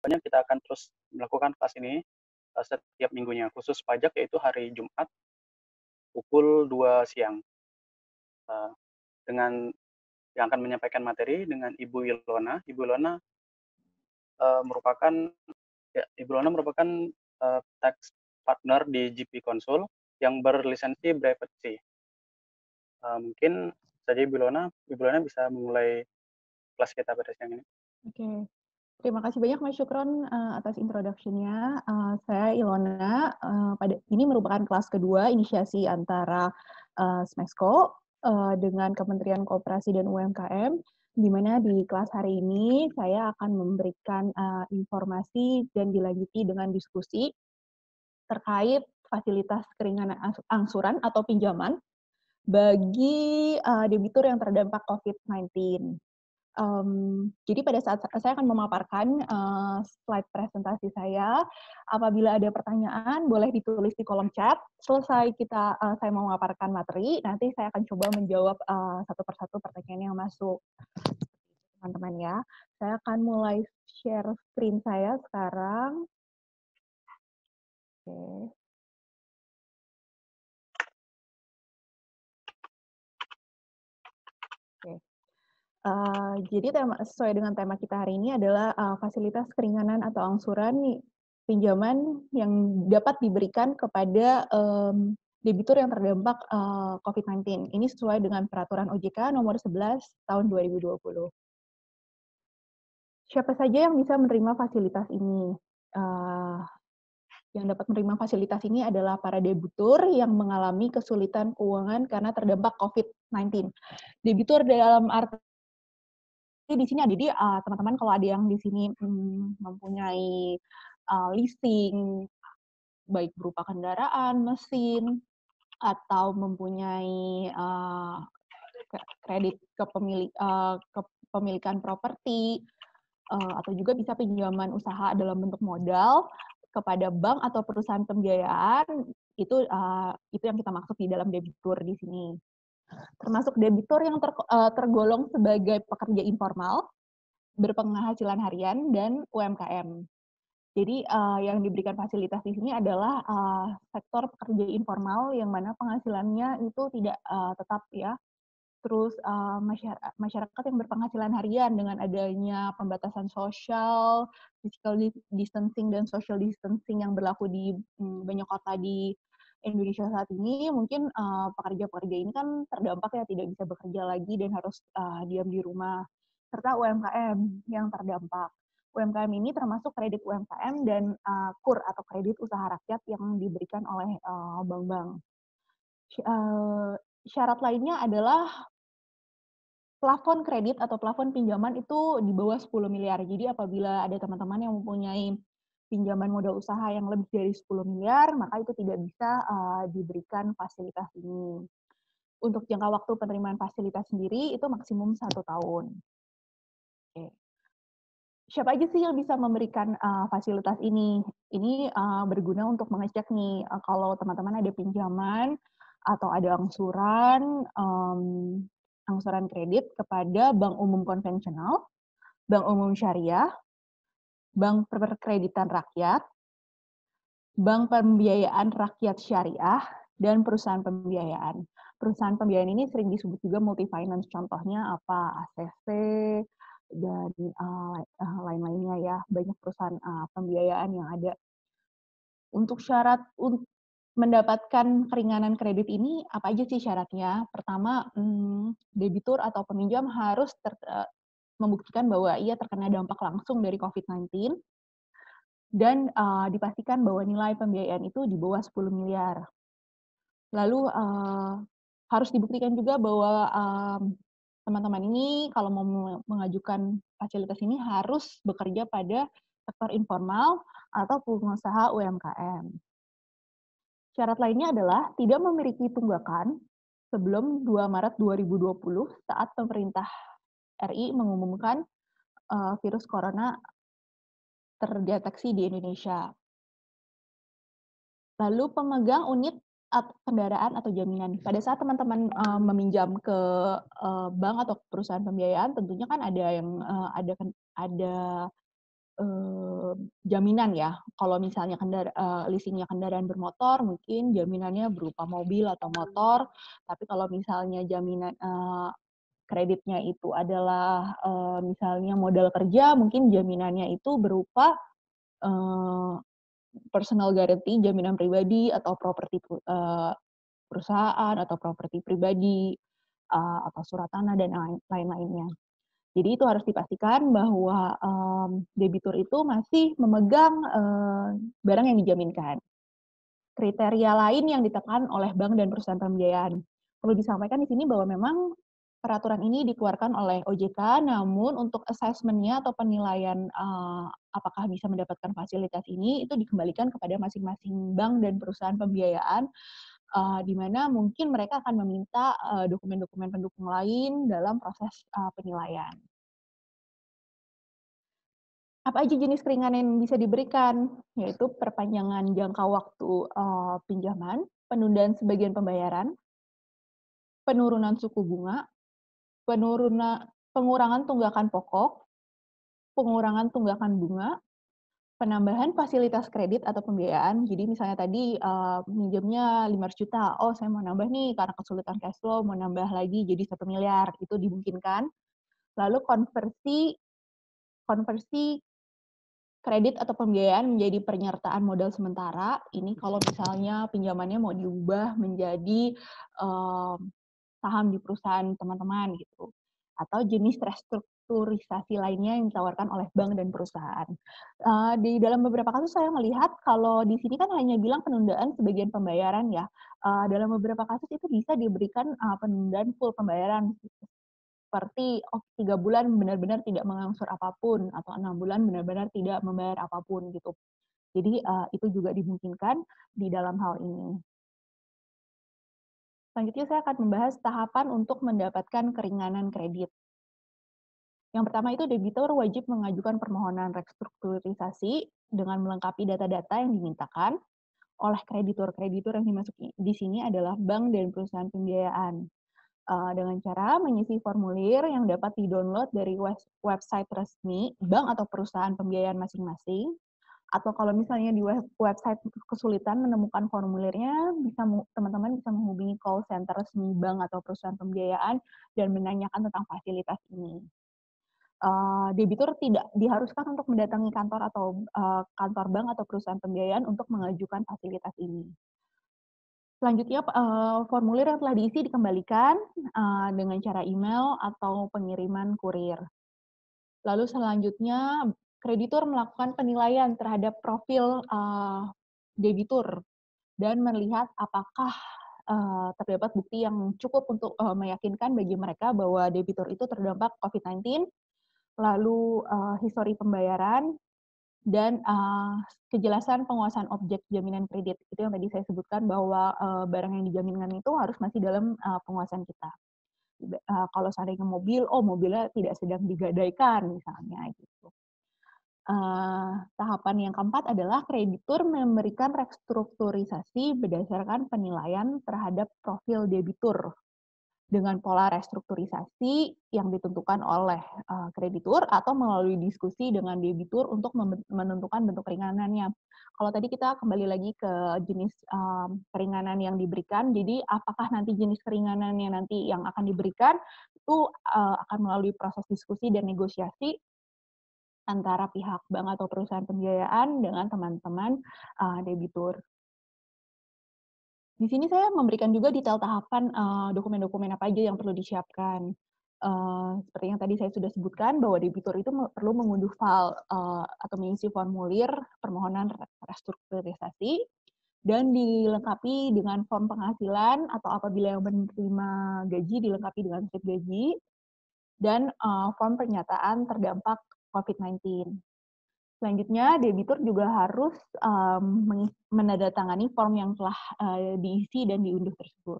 kedepannya kita akan terus melakukan kelas ini setiap minggunya. Khusus pajak yaitu hari Jumat pukul 2 siang. Eh, dengan yang akan menyampaikan materi dengan Ibu Ilona. Ibu Ilona merupakan Ibu Ilona merupakan tax partner di GP Consul yang berlisensi Brevet-C. Mungkin saja Ibu Ilona bisa memulai kelas kita pada siang ini. Oke, terima kasih banyak Mas Syukron atas introduction-nya. Saya Ilona, pada ini merupakan kelas kedua inisiasi antara Smesco dengan Kementerian Koperasi dan UMKM, di mana di kelas hari ini saya akan memberikan informasi dan dilanjuti dengan diskusi terkait fasilitas keringanan angsuran atau pinjaman bagi debitur yang terdampak COVID-19. Jadi pada saat saya akan memaparkan slide presentasi saya, apabila ada pertanyaan boleh ditulis di kolom chat. Selesai saya mau memaparkan materi, nanti saya akan coba menjawab satu persatu pertanyaan yang masuk, teman-teman ya. Saya akan mulai share screen saya sekarang. Oke. Oke. Jadi sesuai dengan tema kita hari ini adalah fasilitas keringanan atau angsuran pinjaman yang dapat diberikan kepada debitur yang terdampak COVID-19. Ini sesuai dengan peraturan OJK nomor 11 tahun 2020. Siapa saja yang bisa menerima fasilitas ini? Yang dapat menerima fasilitas ini adalah para debitur yang mengalami kesulitan keuangan karena terdampak COVID-19. Debitur dalam arti di sini ada, jadi teman-teman kalau ada yang di sini mempunyai leasing, baik berupa kendaraan, mesin, atau mempunyai kredit kepemilikan properti, atau juga bisa pinjaman usaha dalam bentuk modal kepada bank atau perusahaan pembiayaan, itu yang kita maksud di dalam debitur di sini. Termasuk debitur yang tergolong sebagai pekerja informal, berpenghasilan harian, dan UMKM. Jadi yang diberikan fasilitas di sini adalah sektor pekerja informal yang mana penghasilannya itu tidak tetap ya. Terus masyarakat yang berpenghasilan harian dengan adanya pembatasan sosial, physical distancing dan social distancing yang berlaku di banyak kota di Indonesia saat ini, mungkin pekerja-pekerja ini kan terdampak ya, tidak bisa bekerja lagi dan harus diam di rumah. Serta UMKM yang terdampak. UMKM ini termasuk kredit UMKM dan KUR atau kredit usaha rakyat yang diberikan oleh bank-bank. Syarat lainnya adalah plafon kredit atau plafon pinjaman itu di bawah 10 miliar. Jadi apabila ada teman-teman yang mempunyai pinjaman modal usaha yang lebih dari 10 miliar, maka itu tidak bisa diberikan fasilitas ini. Untuk jangka waktu penerimaan fasilitas sendiri itu maksimum 1 tahun. Oke. Siapa aja sih yang bisa memberikan fasilitas ini? Ini berguna untuk mengecek nih, kalau teman-teman ada pinjaman atau ada angsuran kredit kepada bank umum konvensional, bank umum syariah, bank perkreditan rakyat, bank pembiayaan rakyat syariah, dan perusahaan pembiayaan. Perusahaan pembiayaan ini sering disebut juga multi finance, contohnya apa? ACC, dan lain-lainnya ya, banyak perusahaan pembiayaan yang ada. Untuk syarat mendapatkan keringanan kredit ini, apa aja sih syaratnya? Pertama, debitur atau peminjam harus membuktikan bahwa ia terkena dampak langsung dari COVID-19, dan dipastikan bahwa nilai pembiayaan itu di bawah 10 miliar. Lalu harus dibuktikan juga bahwa teman-teman ini kalau mau mengajukan fasilitas ini harus bekerja pada sektor informal atau pengusaha UMKM. Syarat lainnya adalah tidak memiliki tunggakan sebelum 2 Maret 2020 saat pemerintah RI mengumumkan virus corona terdeteksi di Indonesia. Lalu pemegang unit kendaraan atau jaminan. Pada saat teman-teman meminjam ke bank atau perusahaan pembiayaan, tentunya kan ada yang ada jaminan ya. Kalau misalnya leasingnya kendaraan bermotor, mungkin jaminannya berupa mobil atau motor. Tapi kalau misalnya jaminan kreditnya itu adalah misalnya modal kerja, mungkin jaminannya itu berupa eee, personal guarantee, jaminan pribadi atau properti perusahaan atau properti pribadi, atau surat tanah dan lain-lainnya. Jadi itu harus dipastikan bahwa, debitur itu masih memegang, barang yang dijaminkan. Kriteria lain yang ditekan oleh bank dan perusahaan pembiayaan. Perlu disampaikan di sini bahwa memang peraturan ini dikeluarkan oleh OJK, namun untuk asesmennya atau penilaian, apakah bisa mendapatkan fasilitas ini, itu dikembalikan kepada masing-masing bank dan perusahaan pembiayaan, di mana mungkin mereka akan meminta, dokumen-dokumen pendukung lain dalam proses, penilaian. Apa aja jenis keringanan yang bisa diberikan? Yaitu perpanjangan jangka waktu, pinjaman, penundaan sebagian pembayaran, penurunan suku bunga, pengurangan tunggakan pokok, pengurangan tunggakan bunga, penambahan fasilitas kredit atau pembiayaan. Jadi misalnya tadi, minjemnya 500 juta, oh saya mau nambah nih karena kesulitan cash flow, mau nambah lagi jadi 1 miliar, itu dimungkinkan. Lalu konversi konversi kredit atau pembiayaan menjadi penyertaan modal sementara, ini kalau misalnya pinjamannya mau diubah menjadi, saham di perusahaan teman-teman gitu, atau jenis restrukturisasi lainnya yang ditawarkan oleh bank dan perusahaan. Di dalam beberapa kasus saya melihat kalau di sini kan hanya bilang penundaan sebagian pembayaran ya, dalam beberapa kasus itu bisa diberikan, penundaan full pembayaran. Seperti, 3 bulan benar-benar tidak mengangsur apapun, atau 6 bulan benar-benar tidak membayar apapun gitu. Jadi, itu juga dimungkinkan di dalam hal ini. Selanjutnya saya akan membahas tahapan untuk mendapatkan keringanan kredit. Yang pertama itu debitur wajib mengajukan permohonan restrukturisasi dengan melengkapi data-data yang dimintakan oleh kreditur-kreditur yang dimasuki di sini adalah bank dan perusahaan pembiayaan. Dengan cara mengisi formulir yang dapat di-download dari website resmi bank atau perusahaan pembiayaan masing-masing, atau kalau misalnya di website kesulitan menemukan formulirnya, teman-teman bisa menghubungi call center resmi bank atau perusahaan pembiayaan dan menanyakan tentang fasilitas ini. Debitur tidak diharuskan untuk mendatangi kantor atau kantor bank atau perusahaan pembiayaan untuk mengajukan fasilitas ini. Selanjutnya, formulir yang telah diisi dikembalikan, dengan cara email atau pengiriman kurir. Lalu selanjutnya, kreditur melakukan penilaian terhadap profil, debitur dan melihat apakah, terdapat bukti yang cukup untuk, meyakinkan bagi mereka bahwa debitur itu terdampak COVID-19, lalu, histori pembayaran, dan, kejelasan penguasaan objek jaminan kredit. Itu yang tadi saya sebutkan bahwa, barang yang dijaminkan itu harus masih dalam, penguasaan kita. Kalau seandainya mobil, oh mobilnya tidak sedang digadaikan misalnya gitu. Tahapan yang keempat adalah kreditur memberikan restrukturisasi berdasarkan penilaian terhadap profil debitur dengan pola restrukturisasi yang ditentukan oleh, kreditur atau melalui diskusi dengan debitur untuk menentukan bentuk keringanannya. Kalau tadi kita kembali lagi ke jenis, keringanan yang diberikan, jadi apakah nanti jenis keringanannya nanti yang akan diberikan, itu, akan melalui proses diskusi dan negosiasi antara pihak bank atau perusahaan pembiayaan dengan teman-teman, debitur. Di sini saya memberikan juga detail tahapan, dokumen-dokumen apa aja yang perlu disiapkan. Seperti yang tadi saya sudah sebutkan bahwa debitur itu perlu mengunduh file, atau mengisi formulir permohonan restrukturisasi dan dilengkapi dengan form penghasilan atau apabila yang menerima gaji dilengkapi dengan slip gaji dan, form pernyataan terdampak COVID-19. Selanjutnya, debitur juga harus, menandatangani form yang telah, diisi dan diunduh tersebut.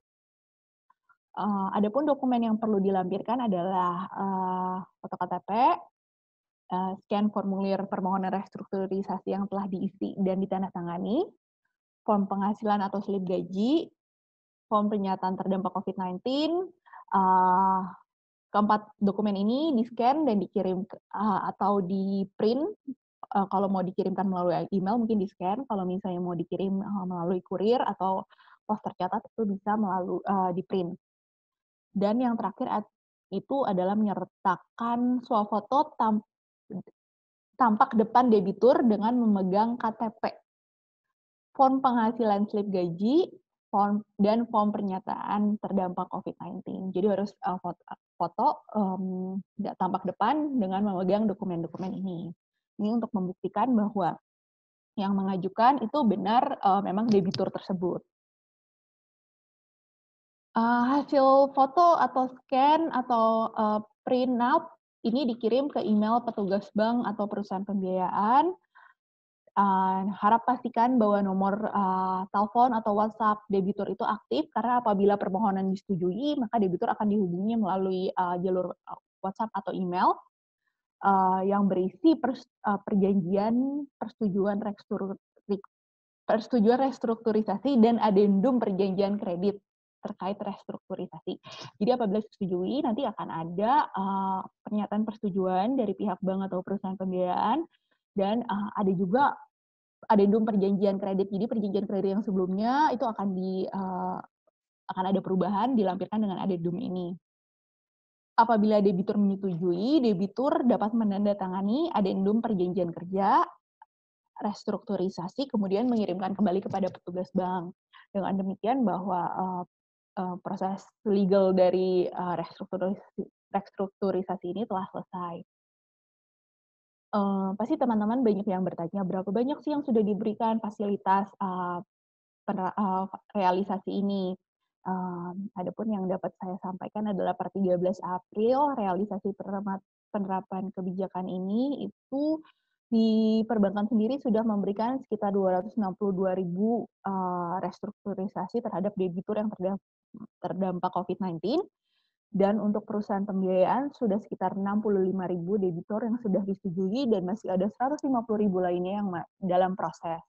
Adapun dokumen yang perlu dilampirkan adalah, foto KTP, scan formulir permohonan restrukturisasi yang telah diisi dan ditandatangani, form penghasilan atau slip gaji, form pernyataan terdampak COVID-19, keempat dokumen ini di-scan dan dikirim atau di-print kalau mau dikirimkan melalui email mungkin di-scan, kalau misalnya mau dikirim, melalui kurir atau pos tercatat itu bisa di-print. Dan yang terakhir itu adalah menyertakan swafoto tampak depan debitur dengan memegang KTP, form penghasilan slip gaji, dan form pernyataan terdampak COVID-19. Jadi harus foto tampak depan dengan memegang dokumen-dokumen ini. Ini untuk membuktikan bahwa yang mengajukan itu benar memang debitur tersebut. Hasil foto atau scan atau print out ini dikirim ke email petugas bank atau perusahaan pembiayaan. Harap pastikan bahwa nomor telepon atau WhatsApp debitur itu aktif, karena apabila permohonan disetujui, maka debitur akan dihubungi melalui jalur WhatsApp atau email yang berisi persetujuan restrukturisasi dan adendum perjanjian kredit terkait restrukturisasi. Jadi apabila disetujui, nanti akan ada pernyataan persetujuan dari pihak bank atau perusahaan pembiayaan, dan ada juga adendum perjanjian kredit. Jadi perjanjian kredit yang sebelumnya itu akan ada perubahan, dilampirkan dengan adendum ini. Apabila debitur menyetujui, debitur dapat menandatangani adendum perjanjian kerja, restrukturisasi, kemudian mengirimkan kembali kepada petugas bank. Dengan demikian bahwa proses legal dari restrukturisasi ini telah selesai. Pasti teman-teman banyak yang bertanya, berapa banyak sih yang sudah diberikan fasilitas realisasi ini? Adapun yang dapat saya sampaikan adalah per 13 April, realisasi penerapan kebijakan ini itu di perbankan sendiri sudah memberikan sekitar 262.000 restrukturisasi terhadap debitur yang terdampak COVID-19, dan untuk perusahaan pembiayaan sudah sekitar 65.000 debitur yang sudah disetujui, dan masih ada 150.000 lainnya yang dalam proses.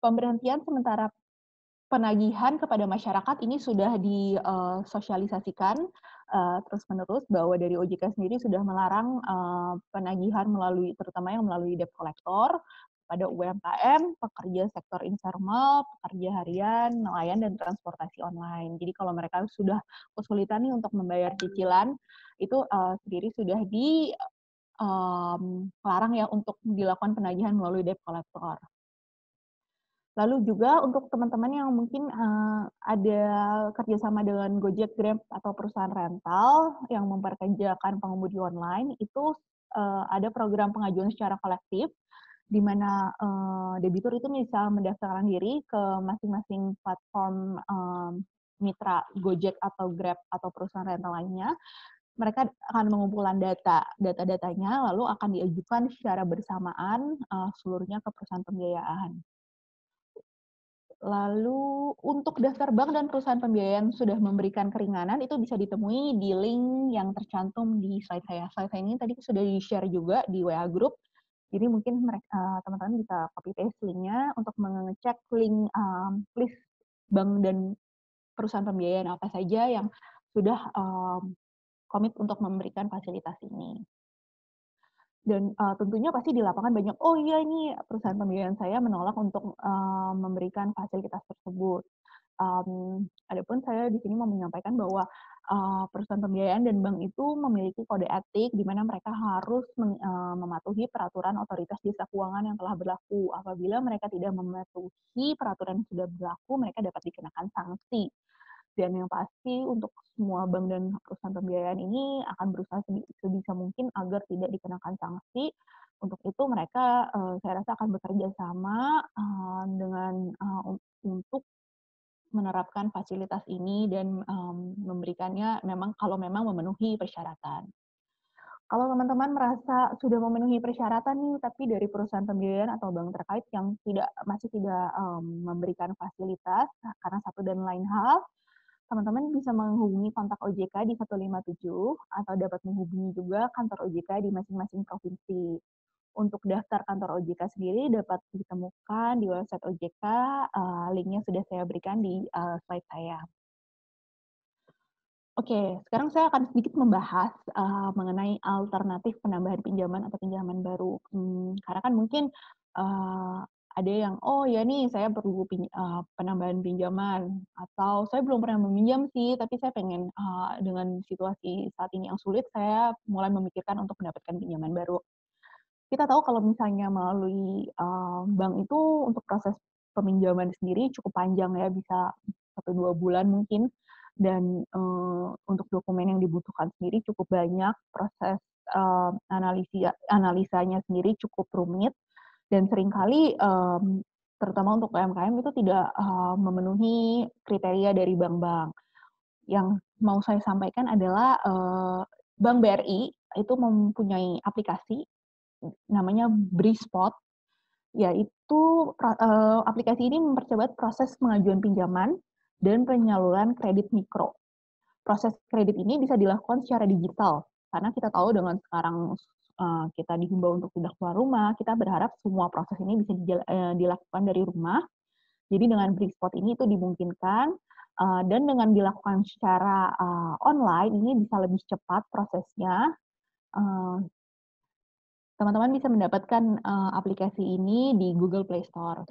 Pemberhentian sementara penagihan kepada masyarakat ini sudah disosialisasikan terus-menerus, bahwa dari OJK sendiri sudah melarang penagihan terutama yang melalui debt collector pada UMKM, pekerja sektor informal, pekerja harian, nelayan, dan transportasi online. Jadi kalau mereka sudah kesulitan nih untuk membayar cicilan, itu sendiri sudah dilarang ya untuk dilakukan penagihan melalui debt collector. Lalu juga untuk teman-teman yang mungkin ada kerjasama dengan Gojek, Grab, atau perusahaan rental yang memperkerjakan pengemudi online, itu ada program pengajuan secara kolektif, di mana debitur itu bisa mendaftarkan diri ke masing-masing platform mitra Gojek atau Grab atau perusahaan rental lainnya. Mereka akan mengumpulkan data-datanya, lalu akan diajukan secara bersamaan seluruhnya ke perusahaan pembiayaan. Lalu untuk daftar bank dan perusahaan pembiayaan sudah memberikan keringanan, itu bisa ditemui di link yang tercantum di slide saya. Slide saya ini tadi sudah di-share juga di WA Group, jadi mungkin teman-teman bisa copy-paste linknya untuk mengecek link list bank dan perusahaan pembiayaan apa saja yang sudah komit untuk memberikan fasilitas ini. Dan tentunya pasti di lapangan banyak, oh iya ini perusahaan pembiayaan saya menolak untuk memberikan fasilitas tersebut. Adapun saya di sini mau menyampaikan bahwa perusahaan pembiayaan dan bank itu memiliki kode etik di mana mereka harus mematuhi peraturan otoritas jasa keuangan yang telah berlaku. Apabila mereka tidak mematuhi peraturan yang sudah berlaku, mereka dapat dikenakan sanksi. Dan yang pasti untuk semua bank dan perusahaan pembiayaan ini akan berusaha sebisa mungkin agar tidak dikenakan sanksi. Untuk itu mereka saya rasa akan bekerja sama dengan untuk menerapkan fasilitas ini dan memberikannya kalau memang memenuhi persyaratan. Kalau teman-teman merasa sudah memenuhi persyaratan nih, tapi dari perusahaan pembiayaan atau bank terkait yang masih tidak memberikan fasilitas karena satu dan lain hal, teman-teman bisa menghubungi kontak OJK di 157 atau dapat menghubungi juga kantor OJK di masing-masing provinsi. Untuk daftar kantor OJK sendiri dapat ditemukan di website OJK, linknya sudah saya berikan di slide saya. Oke, sekarang saya akan sedikit membahas, mengenai alternatif penambahan pinjaman atau pinjaman baru. Karena kan mungkin, ada yang, "Oh ya nih saya perlu penambahan pinjaman," atau, "Saya belum pernah meminjam sih, tapi saya pengen, dengan situasi saat ini yang sulit, saya mulai memikirkan untuk mendapatkan pinjaman baru." Kita tahu kalau misalnya melalui, bank itu untuk proses peminjaman sendiri cukup panjang ya, bisa 1, 2 bulan mungkin, dan, untuk dokumen yang dibutuhkan sendiri cukup banyak, proses, analisanya sendiri cukup rumit, dan seringkali, terutama untuk UMKM itu tidak, memenuhi kriteria dari bank-bank. Yang mau saya sampaikan adalah, Bank BRI itu mempunyai aplikasi namanya Brispot, yaitu aplikasi ini mempercepat proses pengajuan pinjaman dan penyaluran kredit mikro. Proses kredit ini bisa dilakukan secara digital, karena kita tahu dengan sekarang, kita dihimbau untuk tidak keluar rumah, kita berharap semua proses ini bisa dilakukan dari rumah. Jadi dengan Brispot ini itu dimungkinkan, dan dengan dilakukan secara, online ini bisa lebih cepat prosesnya. eee Teman-teman bisa mendapatkan, aplikasi ini di Google Play Store.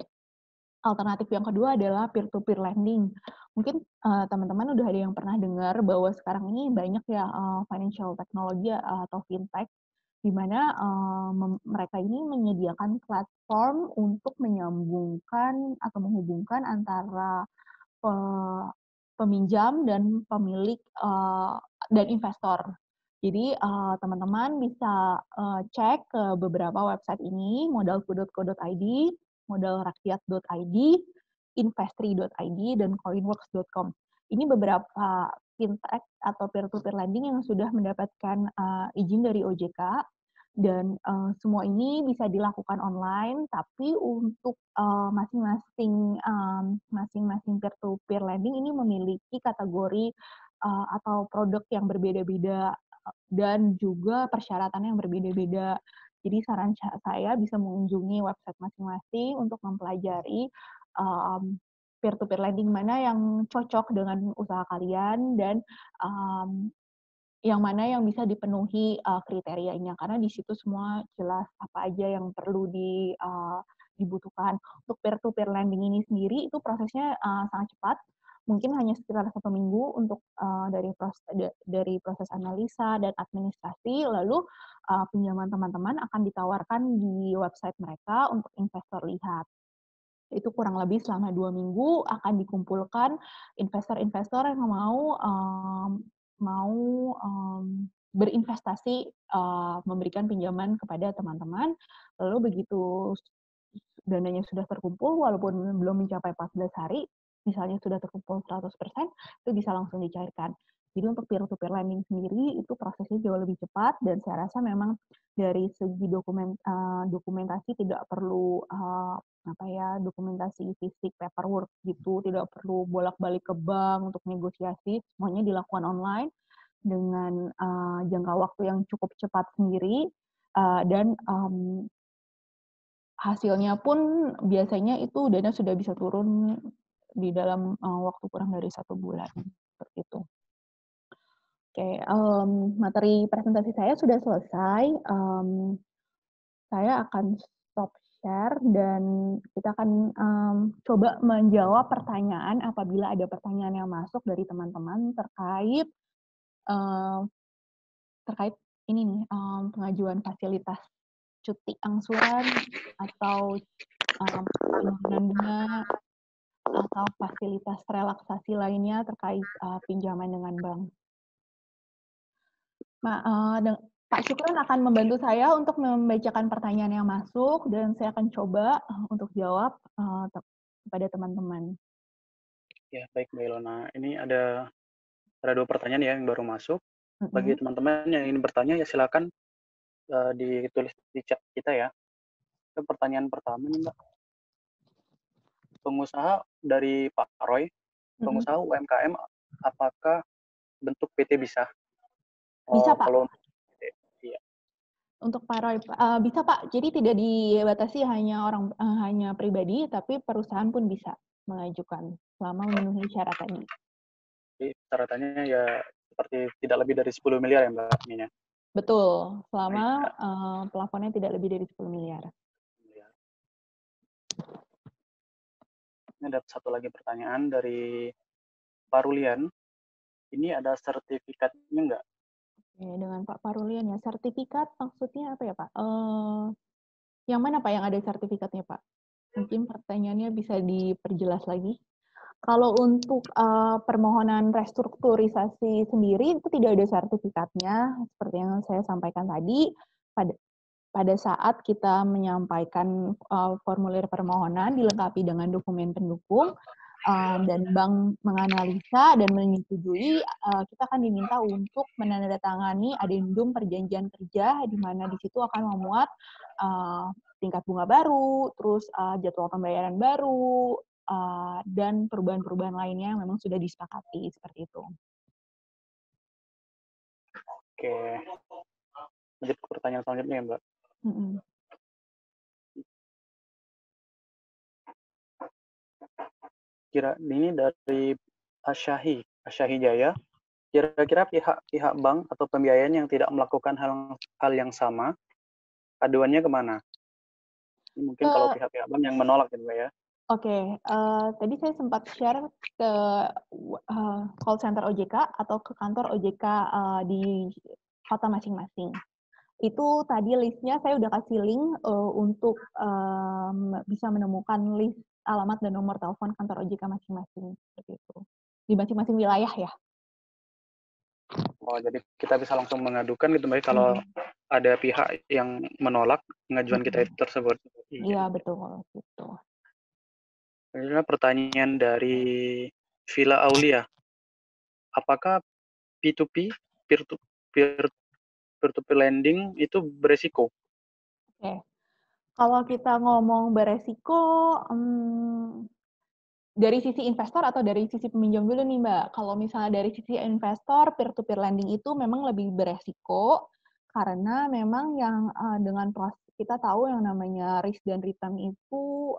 Alternatif yang kedua adalah peer to peer lending. Mungkin, teman-teman udah ada yang pernah dengar bahwa sekarang ini banyak ya, financial technology atau fintech, di mana, mereka ini menyediakan platform untuk menyambungkan atau menghubungkan antara pe peminjam dan pemilik, dan investor. Jadi, teman-teman bisa, cek ke beberapa website ini, modalku.co.id, modalrakyat.id, investri.id, dan coinworks.com. Ini beberapa fintech atau peer-to-peer lending yang sudah mendapatkan, izin dari OJK, dan, semua ini bisa dilakukan online, tapi untuk, masing-masing peer-to-peer lending ini memiliki kategori, atau produk yang berbeda-beda, dan juga persyaratan yang berbeda-beda. Jadi saran saya bisa mengunjungi website masing-masing untuk mempelajari, peer-to-peer lending mana yang cocok dengan usaha kalian dan, mmm yang mana yang bisa dipenuhi, kriterianya, karena di situ semua jelas apa aja yang perlu dibutuhkan. Untuk peer to peer lending ini sendiri itu prosesnya, sangat cepat, mungkin hanya sekitar 1 minggu untuk, dari proses analisa dan administrasi, lalu, pinjaman teman-teman akan ditawarkan di website mereka untuk investor lihat. Itu kurang lebih selama 2 minggu akan dikumpulkan investor-investor yang mau, berinvestasi, memberikan pinjaman kepada teman-teman. Lalu begitu dananya sudah terkumpul, walaupun belum mencapai 14 hari, misalnya sudah terkumpul 100%, itu bisa langsung dicairkan. Jadi untuk peer to peer lending sendiri itu prosesnya jauh lebih cepat, dan saya rasa memang dari segi dokumentasi tidak perlu, dokumentasi fisik, paperwork gitu, tidak perlu bolak-balik ke bank untuk negosiasi, semuanya dilakukan online dengan, jangka waktu yang cukup cepat sendiri, dan, hasilnya pun biasanya itu dana sudah bisa turun di dalam, waktu kurang dari 1 bulan, seperti itu. Oke, materi presentasi saya sudah selesai, saya akan stop share dan kita akan, coba menjawab pertanyaan apabila ada pertanyaan yang masuk dari teman-teman eee, terkait ini nih, pengajuan fasilitas cuti angsuran atau, penurunan bunga atau fasilitas relaksasi lainnya terkait, pinjaman dengan bank. Nah, Pak Syukron akan membantu saya untuk membacakan pertanyaan yang masuk dan saya akan coba, untuk jawab, kepada teman-teman. Ya, baik Mbak Ilona. Ini ada 2 pertanyaan ya yang baru masuk. Bagi Mhm. teman-teman yang ingin bertanya ya silakan, ditulis di chat kita ya. Pertanyaan pertama nih Mbak, pengusaha dari Pak Roy, Mhm. pengusaha UMKM apakah bentuk PT bisa? Bisa, Pak. Kalau untuk PT iya, Untuk Pak Roy, bisa, Pak. Jadi tidak dibatasi hanya pribadi, tapi perusahaan pun bisa mengajukan selama memenuhi syarat tadi. jadi syaratannya ya seperti tidak lebih dari 10 miliar ya Mbak ininya? Betul, Baik, selama Mbak. plafonnya tidak lebih dari 10 miliar. Ini ada satu lagi pertanyaan dari Parulian. Ini ada sertifikatnya nggak? Oke, dengan Pak Parulian ya, sertifikat maksudnya apa ya Pak? Yang mana Pak yang ada sertifikatnya Pak? Mungkin pertanyaannya bisa diperjelas lagi. Kalau untuk permohonan restrukturisasi sendiri itu tidak ada sertifikatnya, seperti yang saya sampaikan tadi. Pada saat kita menyampaikan formulir permohonan dilengkapi dengan dokumen pendukung dan bank menganalisa dan menyetujui, kita akan diminta untuk menandatangani adendum perjanjian kerja di mana di situ akan memuat tingkat bunga baru, terus jadwal pembayaran baru, dan perubahan-perubahan lainnya yang memang sudah disepakati seperti itu. Oke. Lanjut ke pertanyaan selanjutnya ya Mbak. Ini dari Asyahi Jaya. Kira-kira pihak bank atau pembiayaan yang tidak melakukan hal yang sama, aduannya kemana? Ini mungkin kalau pihak-pihak bank yang menolak gitu Mbak ya. Oke, tadi saya sempat share ke call center OJK atau ke kantor OJK di kota masing-masing. Itu tadi listnya saya udah kasih link untuk bisa menemukan list alamat dan nomor telepon kantor OJK masing-masing seperti itu. Di masing-masing wilayah ya. Oh, jadi kita bisa langsung mengadukan gitu Mbak kalau ada pihak yang menolak pengajuan kita tersebut. Iya, betul gitu. Selanjutnya pertanyaan dari Villa Aulia. Apakah P2P, peer-to-peer lending itu beresiko? Oke. Kalau kita ngomong beresiko, dari sisi investor atau dari sisi peminjam dulu nih Mbak? Kalau misalnya dari sisi investor, peer-to-peer lending itu memang lebih beresiko, karena memang yang dengan proses, kita tahu yang namanya risk dan return itu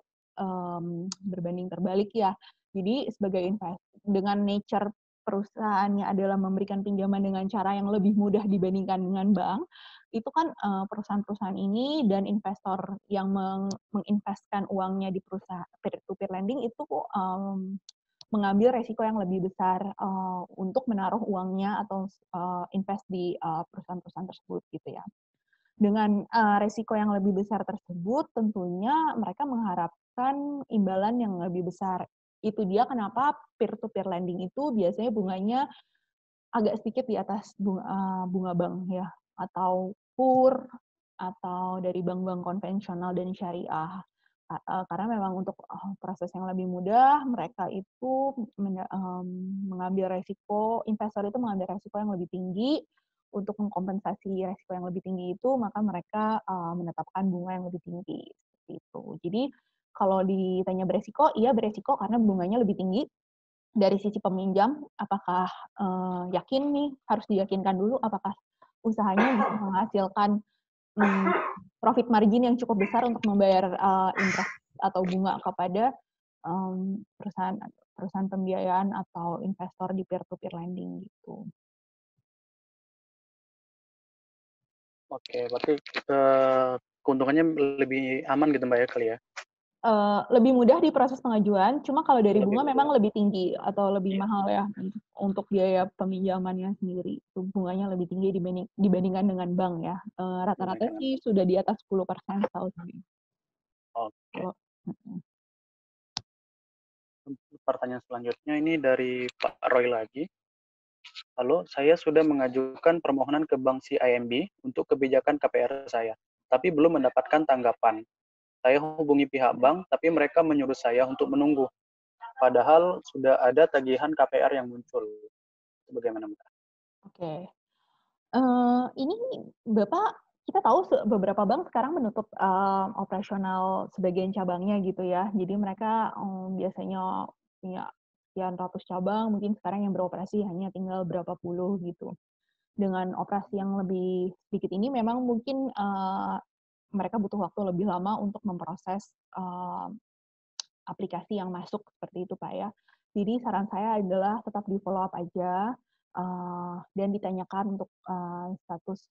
berbanding terbalik ya. Jadi sebagai dengan nature perusahaannya adalah memberikan pinjaman dengan cara yang lebih mudah dibandingkan dengan bank, itu kan perusahaan-perusahaan ini dan investor yang menginvestkan uangnya di perusahaan peer-to-peer lending itu mengambil resiko yang lebih besar untuk menaruh uangnya atau invest di perusahaan-perusahaan tersebut gitu ya. Dengan resiko yang lebih besar tersebut, tentunya mereka mengharapkan imbalan yang lebih besar. Itu dia kenapa peer-to-peer lending itu biasanya bunganya agak sedikit di atas bunga bank ya, atau PUR, atau dari bank-bank konvensional dan syariah. Karena memang untuk proses yang lebih mudah, mereka itu mengambil resiko, investor itu mengambil resiko yang lebih tinggi. Untuk mengkompensasi resiko yang lebih tinggi itu, maka mereka menetapkan bunga yang lebih tinggi. Seperti itu. Jadi kalau ditanya beresiko, iya beresiko karena bunganya lebih tinggi. Dari sisi peminjam, apakah yakin nih, harus diyakinkan dulu apakah usahanya bisa menghasilkan profit margin yang cukup besar untuk membayar interest atau bunga kepada perusahaan pembiayaan atau investor di peer-to-peer lending gitu. Oke, berarti keuntungannya lebih aman gitu Mbak ya kali ya? Lebih mudah di proses pengajuan, cuma kalau dari bunga memang lebih tinggi atau lebih mahal ya untuk biaya peminjamannya sendiri. Bunganya lebih tinggi dibandingkan dengan bank ya. Rata-rata sih sudah di atas 10% setahu saya. Oke. Pertanyaan selanjutnya ini dari Pak Roy lagi. Halo, saya sudah mengajukan permohonan ke Bank CIMB untuk kebijakan KPR saya, tapi belum mendapatkan tanggapan. Saya hubungi pihak bank, tapi mereka menyuruh saya untuk menunggu. Padahal sudah ada tagihan KPR yang muncul. Bagaimana Mbak? Oke. Ini Bapak, kita tahu beberapa bank sekarang menutup operasional sebagian cabangnya gitu ya. Jadi mereka biasanya punya sekian ratus cabang, mungkin sekarang yang beroperasi hanya tinggal berapa puluh gitu. Dengan operasi yang lebih sedikit ini memang mungkin mereka butuh waktu lebih lama untuk memproses aplikasi yang masuk seperti itu Pak ya. Jadi saran saya adalah tetap di follow up aja. dan ditanyakan untuk status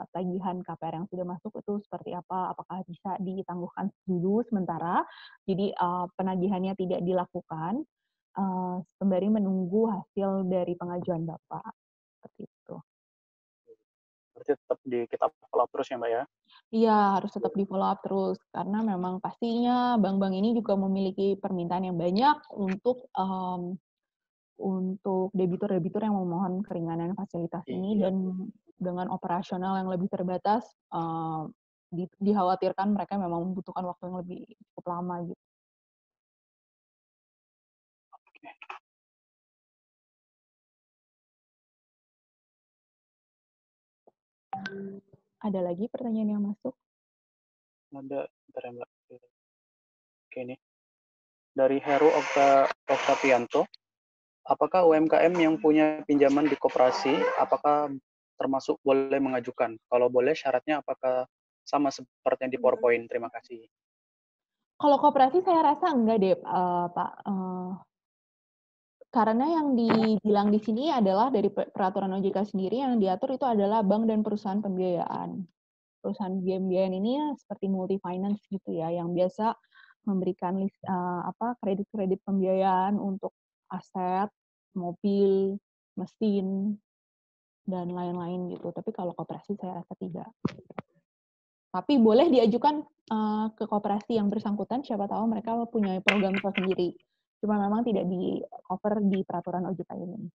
tagihan KPR yang sudah masuk itu seperti apa, apakah bisa ditangguhkan dulu sementara, jadi penagihannya tidak dilakukan, sembari menunggu hasil dari pengajuan Bapak, seperti itu. Berarti tetap kita follow up terus ya, Mbak, ya? Iya, harus tetap di-follow up terus, karena memang pastinya bank-bank ini juga memiliki permintaan yang banyak untuk debitur-debitur yang memohon keringanan fasilitas ini, Iya, dan dengan operasional yang lebih terbatas, dikhawatirkan mereka memang membutuhkan waktu yang lebih cukup lama gitu. oke. Ada lagi pertanyaan yang masuk? Ada, bentar ya, Mbak. Oke, ini dari Heru Oktavianto. Apakah UMKM yang punya pinjaman di koperasi, apakah termasuk boleh mengajukan? Kalau boleh, syaratnya apakah sama seperti yang di PowerPoint? Terima kasih. Kalau koperasi saya rasa enggak deh, Pak, karena yang dibilang di sini adalah dari peraturan OJK sendiri yang diatur itu adalah bank dan perusahaan pembiayaan. Perusahaan pembiayaan ini seperti multi finance gitu ya, yang biasa memberikan kredit-kredit pembiayaan untuk aset, mobil, mesin, dan lain-lain gitu. Tapi kalau koperasi saya rasa tidak. Tapi boleh diajukan ke koperasi yang bersangkutan, siapa tahu mereka punya program sendiri. Cuma memang tidak di-cover di peraturan OJK ini.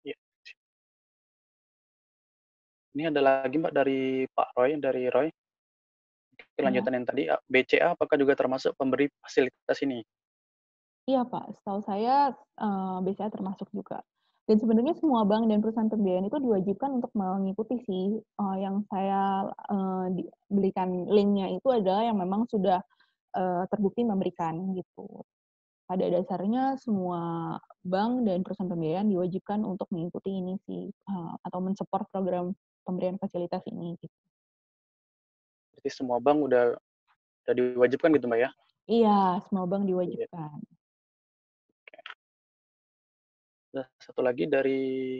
Ya. Ini ada lagi Mbak dari Pak Roy, dari Roy. Ya. Kelanjutan yang tadi, BCA apakah juga termasuk pemberi fasilitas ini? Iya Pak, setahu saya BCA termasuk juga. Dan sebenarnya semua bank dan perusahaan pembiayaan itu diwajibkan untuk mengikuti sih. Yang saya berikan linknya itu adalah yang memang sudah terbukti memberikan gitu. Pada dasarnya semua bank dan perusahaan pembiayaan diwajibkan untuk mengikuti ini sih, atau mensupport program pemberian fasilitas ini gitu. Berarti semua bank udah diwajibkan gitu Mbak ya? Iya, semua bank Iya. diwajibkan. Nah, satu lagi dari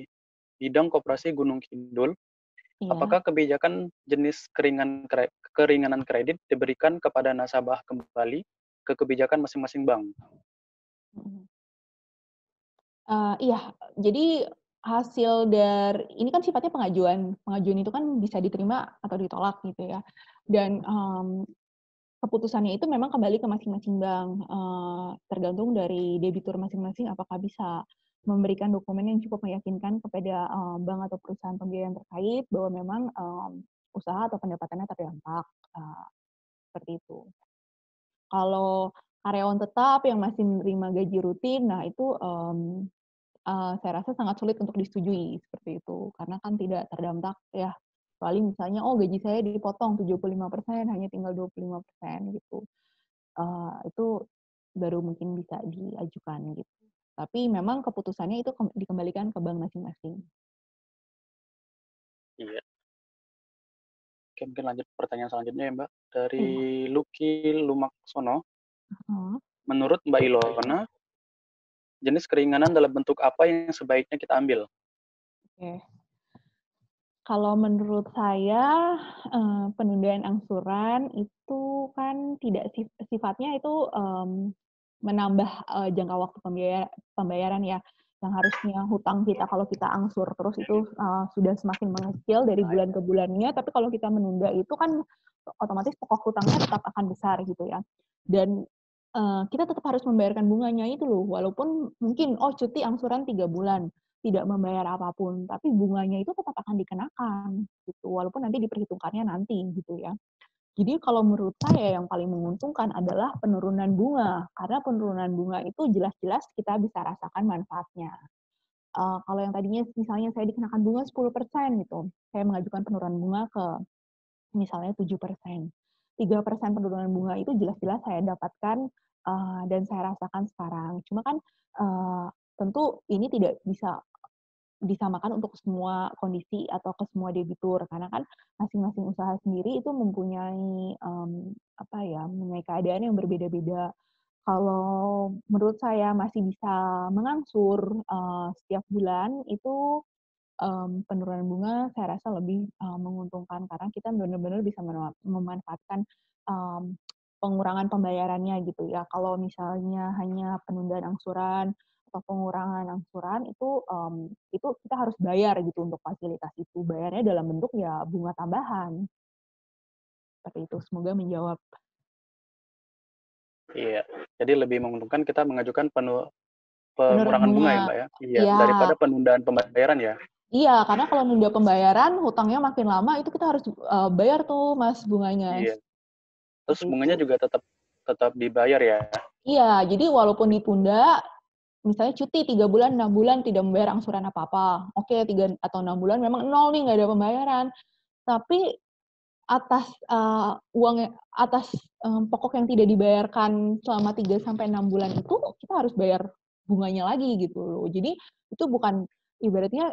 bidang koperasi Gunung Kidul, Iya. apakah kebijakan jenis keringanan kredit diberikan kepada nasabah kembali ke kebijakan masing-masing bank? Mhm. Iya, jadi hasil dari ini kan sifatnya pengajuan. Pengajuan itu kan bisa diterima atau ditolak gitu ya. Dan keputusannya itu memang kembali ke masing-masing bank, tergantung dari debitur masing-masing apakah bisa memberikan dokumen yang cukup meyakinkan kepada bank atau perusahaan pembiayaan terkait bahwa memang usaha atau pendapatannya terdampak, seperti itu. Kalau karyawan tetap yang masih menerima gaji rutin, nah itu saya rasa sangat sulit untuk disetujui seperti itu, karena kan tidak terdampak ya, kecuali misalnya, oh gaji saya dipotong 75%, hanya tinggal 25% gitu. Itu baru mungkin bisa diajukan gitu. Tapi memang keputusannya itu dikembalikan ke bank masing-masing. Iya. Oke, mungkin lanjut pertanyaan selanjutnya ya Mbak. Dari Iya. Luki Lumaksono, Heeh, menurut Mbak Ilona, jenis keringanan dalam bentuk apa yang sebaiknya kita ambil? oke. Kalau menurut saya, penundaan angsuran itu kan tidak sifatnya itu, menambah, jangka waktu pembayaran ya, yang harusnya hutang kita kalau kita angsur terus itu, sudah semakin mengecil dari bulan ke bulannya, tapi kalau kita menunda itu kan otomatis pokok hutangnya tetap akan besar gitu ya. Dan, kita tetap harus membayarkan bunganya itu loh, walaupun mungkin, oh cuti angsuran 3 bulan tidak membayar apapun, tapi bunganya itu tetap akan dikenakan gitu, walaupun nanti diperhitungkannya nanti gitu ya. Jadi kalau menurut saya yang paling menguntungkan adalah penurunan bunga, karena penurunan bunga itu jelas-jelas kita bisa rasakan manfaatnya. Kalau yang tadinya misalnya saya dikenakan bunga 10% gitu, saya mengajukan penurunan bunga ke misalnya 7%. 3% penurunan bunga itu jelas-jelas saya dapatkan, dan saya rasakan sekarang. Cuma kan, tentu ini tidak bisa disamakan untuk semua kondisi atau ke semua debitur, karena kan masing-masing usaha sendiri itu mempunyai, mempunyai keadaan yang berbeda-beda. Kalau menurut saya masih bisa mengangsur setiap bulan itu penurunan bunga saya rasa lebih menguntungkan karena kita benar-benar bisa memanfaatkan um, pengurangan pembayarannya gitu ya. Kalau misalnya hanya penundaan angsuran atau pengurangan angsuran itu kita harus bayar gitu untuk fasilitas itu. Bayarnya dalam bentuk ya bunga tambahan. Seperti itu. Semoga menjawab. Iya, jadi lebih menguntungkan kita mengajukan Penurunan pengurangan bunga bunga. ya Mbak ya? Iya, Iya, daripada penundaan pembayaran ya? iya, karena kalau nunda pembayaran, hutangnya makin lama, itu kita harus bayar tuh, Mas, bunganya. Iya. Terus Seperti bunganya itu. juga tetap dibayar ya? Iya, jadi walaupun ditunda, misalnya cuti 3 bulan, 6 bulan tidak membayar angsuran apa-apa. Oke, 3 atau 6 bulan memang nol nih, nggak ada pembayaran. Tapi atas pokok yang tidak dibayarkan selama 3 sampai 6 bulan itu, kita harus bayar bunganya lagi gitu loh. Jadi itu bukan ibaratnya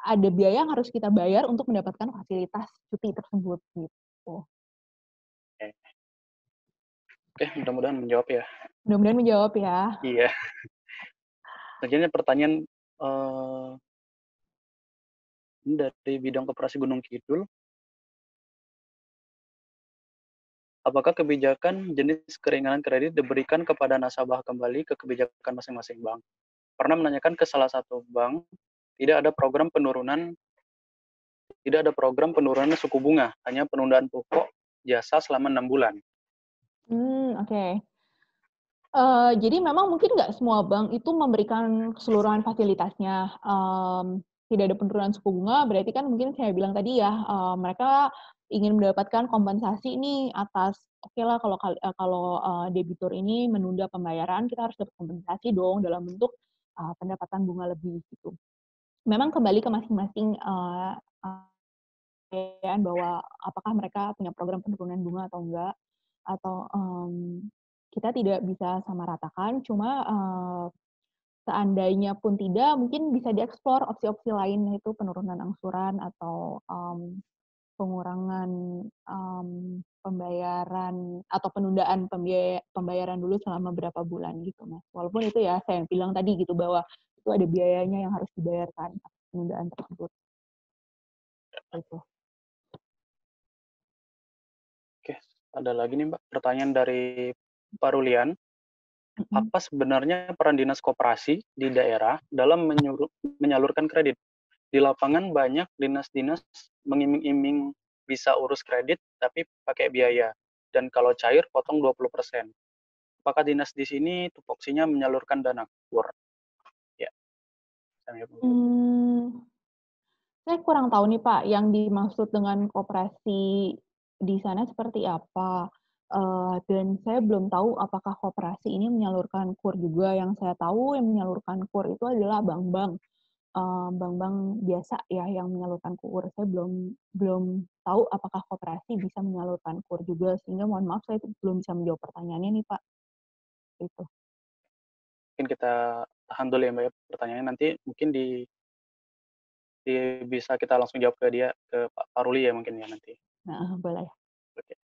ada biaya yang harus kita bayar untuk mendapatkan fasilitas cuti tersebut gitu. Oke, mudah-mudahan menjawab ya. Mudah-mudahan menjawab ya. Iya. Selanjutnya pertanyaan ini dari bidang koperasi Gunung Kidul. Apakah kebijakan jenis keringanan kredit diberikan kepada nasabah kembali ke kebijakan masing-masing bank? Pernah menanyakan ke salah satu bank, tidak ada program penurunan suku bunga, hanya penundaan pokok jasa selama 6 bulan. Oke. Jadi memang mungkin nggak semua bank itu memberikan keseluruhan fasilitasnya. Tidak ada penurunan suku bunga, berarti kan mungkin saya bilang tadi ya, mereka ingin mendapatkan kompensasi nih atas, oke lah kalau debitur ini menunda pembayaran, kita harus dapat kompensasi dong dalam bentuk pendapatan bunga lebih gitu. Memang kembali ke masing-masing bahwa apakah mereka punya program penurunan bunga atau enggak, atau kita tidak bisa samaratakan, cuma seandainya pun tidak, mungkin bisa dieksplor opsi-opsi lain, yaitu penurunan angsuran atau pengurangan pembayaran atau penundaan pembayaran dulu selama berapa bulan gitu, Mas. Walaupun itu ya saya bilang tadi gitu bahwa itu ada biayanya yang harus dibayarkan atas penundaan tersebut. Itu. Oke, ada lagi nih Mbak, pertanyaan dari Pak Rulian. Apa sebenarnya peran dinas koperasi di daerah dalam menyalurkan kredit? Di lapangan banyak dinas-dinas mengiming-iming bisa urus kredit, tapi pakai biaya. Dan kalau cair, potong 20%. Apakah dinas di sini tupoksinya menyalurkan dana KUR? Ya, saya Saya kurang tahu nih Pak, yang dimaksud dengan koperasi di sana seperti apa. Dan saya belum tahu apakah koperasi ini menyalurkan KUR juga. Yang saya tahu yang menyalurkan KUR itu adalah bank-bank, bank-bank biasa ya yang menyalurkan KUR. Saya belum tahu apakah koperasi bisa menyalurkan KUR juga, sehingga mohon maaf saya belum bisa menjawab pertanyaannya nih Pak. Itu. mungkin kita tahan dulu ya Mbak ya pertanyaannya. Nanti mungkin bisa kita langsung jawab ke dia, ke Pak Paruli ya mungkin ya nanti. Nah, boleh. Oke.